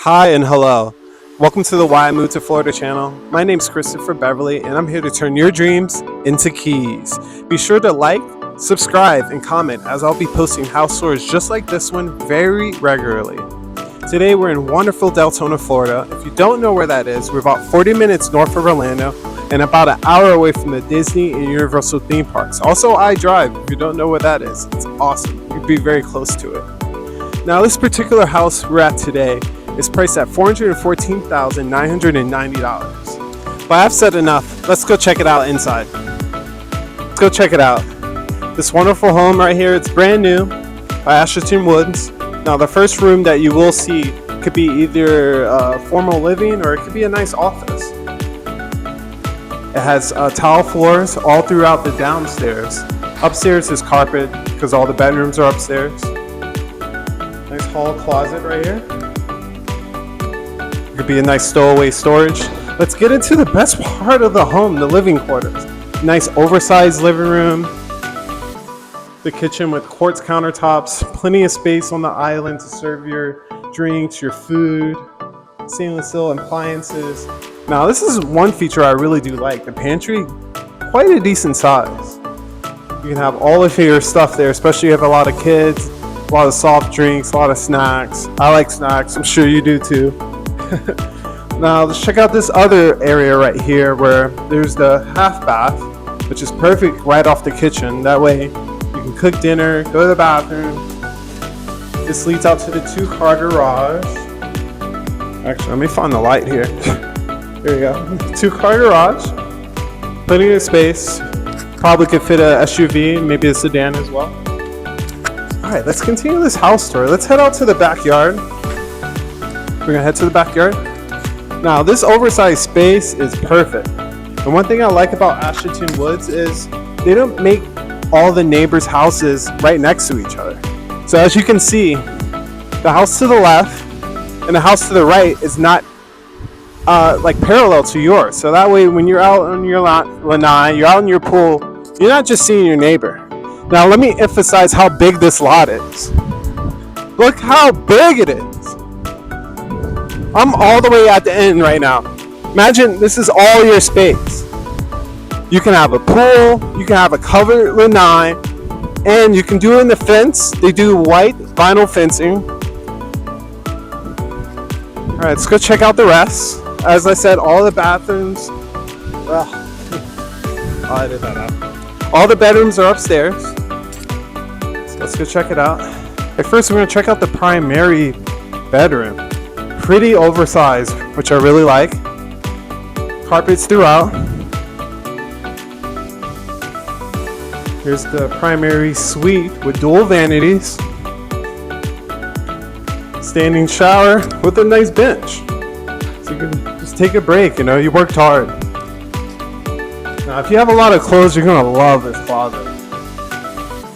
Hi and hello. Welcome to the Why I Moved to Florida channel. My name's Christopher Beverly and I'm here to turn your dreams into keys. Be sure to like, subscribe, and comment as I'll be posting house tours just like this one very regularly. Today we're in wonderful Deltona, Florida. If you don't know where that is, we're about 40 minutes north of Orlando and about an hour away from the Disney and Universal theme parks. Also, I drive. If you don't know where that is, it's awesome. You'd be very close to it. Now, this particular house we're at today is priced at $414,990. But I've said enough. Let's go check it out inside. Let's go check it out. This wonderful home right here, it's brand new by Asherton Woods. Now, the first room that you will see could be either formal living or it could be a nice office. It has tile floors all throughout the downstairs. Upstairs is carpet because all the bedrooms are upstairs. Nice hall closet right here. Could be a nice stowaway storage. Let's get into the best part of the home, the living quarters. Nice oversized living room. The kitchen with quartz countertops. Plenty of space on the island to serve your drinks, your food. Stainless steel appliances. Now this is one feature I really do like. The pantry, quite a decent size. You can have all of your stuff there, especially if you have a lot of kids. A lot of soft drinks, a lot of snacks. I like snacks. I'm sure you do too. Now let's check out this other area right here where there's the half bath, which is perfect right off the kitchen. That way you can cook dinner, go to the bathroom. This leads out to the 2-car garage. Actually, let me find the light here. There we go. 2-car garage. Plenty of space. Probably could fit a SUV, maybe a sedan as well. Alright, let's continue this house tour. Let's head out to the backyard. We're gonna head to the backyard. Now, this oversized space is perfect. And one thing I like about Asherton Woods is they don't make all the neighbors' houses right next to each other. So as you can see, the house to the left and the house to the right is not like parallel to yours. So that way, when you're out on your lanai, you're out in your pool, you're not just seeing your neighbor. Now, let me emphasize how big this lot is. Look how big it is. I'm all the way at the end right now. Imagine this is all your space. You can have a pool, you can have a covered lanai, and you can do it in the fence. They do white vinyl fencing. Alright, let's go check out the rest. As I said, all the bathrooms. I did that out. All the bedrooms are upstairs. So let's go check it out. At first, we're going to check out the primary bedroom. Pretty oversized, which I really like. Carpets throughout. Here's the primary suite with dual vanities. Standing shower with a nice bench. So you can just take a break, you worked hard. Now, if you have a lot of clothes, you're gonna love this closet.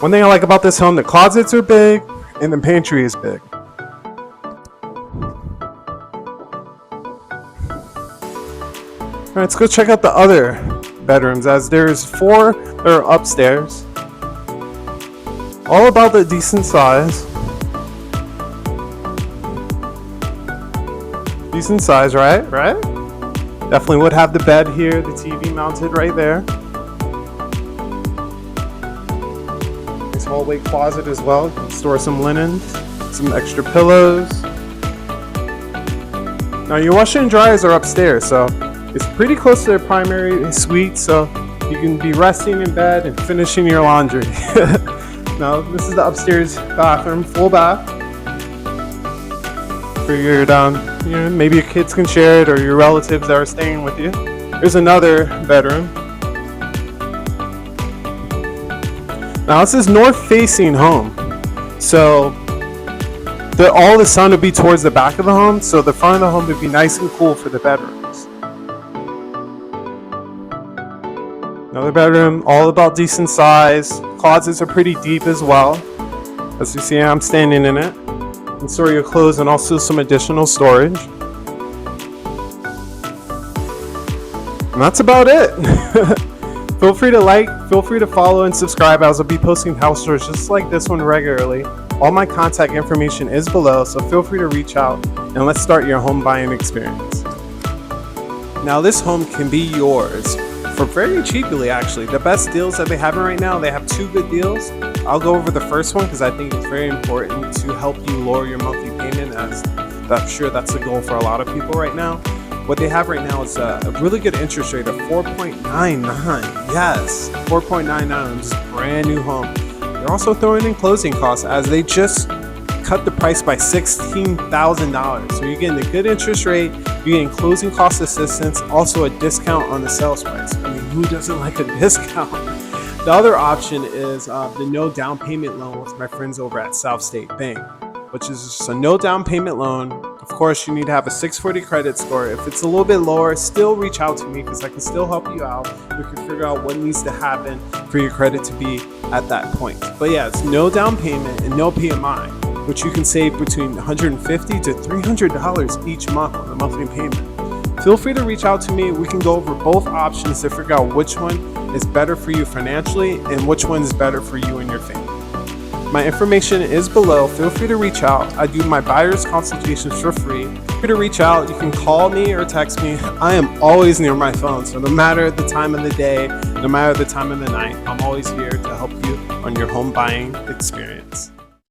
One thing I like about this home, the closets are big and the pantry is big. All right, let's go check out the other bedrooms, as there's 4 that are upstairs. All about the decent size. Decent size, right? Definitely would have the bed here, the TV mounted right there. Nice hallway closet as well. You can store some linens, some extra pillows. Now, your washer and dryers are upstairs, so it's pretty close to their primary suite, so you can be resting in bed and finishing your laundry. Now, this is the upstairs bathroom, full bath. Figured maybe your kids can share it or your relatives that are staying with you. There's another bedroom. Now, this is north-facing home, so all the sun would be towards the back of the home, so the front of the home would be nice and cool for the bedrooms. Another bedroom, all about decent size. Closets are pretty deep as well. As you see, I'm standing in it. You can store your clothes and also some additional storage. And that's about it. Feel free to like, feel free to follow and subscribe, as I'll be posting house tours just like this one regularly. All my contact information is below, so feel free to reach out and let's start your home buying experience. Now this home can be yours for very cheaply, actually. The best deals that they have right now, they have 2 good deals. I'll go over the first one because I think it's very important to help you lower your monthly payment, as I'm sure that's the goal for a lot of people right now. What they have right now is a really good interest rate of 4.99. Yes, 4.99 on this brand new home. They're also throwing in closing costs as they just cut the price by $16,000. So you're getting a good interest rate, you're getting closing cost assistance, also a discount on the sales price. I mean, who doesn't like a discount? The other option is the no down payment loan with my friends over at South State Bank, which is just a no down payment loan. Of course, you need to have a 640 credit score. If it's a little bit lower, still reach out to me because I can still help you out. We can figure out what needs to happen for your credit to be at that point. But yeah, it's no down payment and no PMI, which you can save between $150 to $300 each month on the monthly payment. Feel free to reach out to me. We can go over both options to figure out which one is better for you financially and which one is better for you and your family. My information is below. Feel free to reach out. I do my buyer's consultations for free. Feel free to reach out. You can call me or text me. I am always near my phone, so no matter the time of the day, no matter the time of the night, I'm always here to help you on your home buying experience.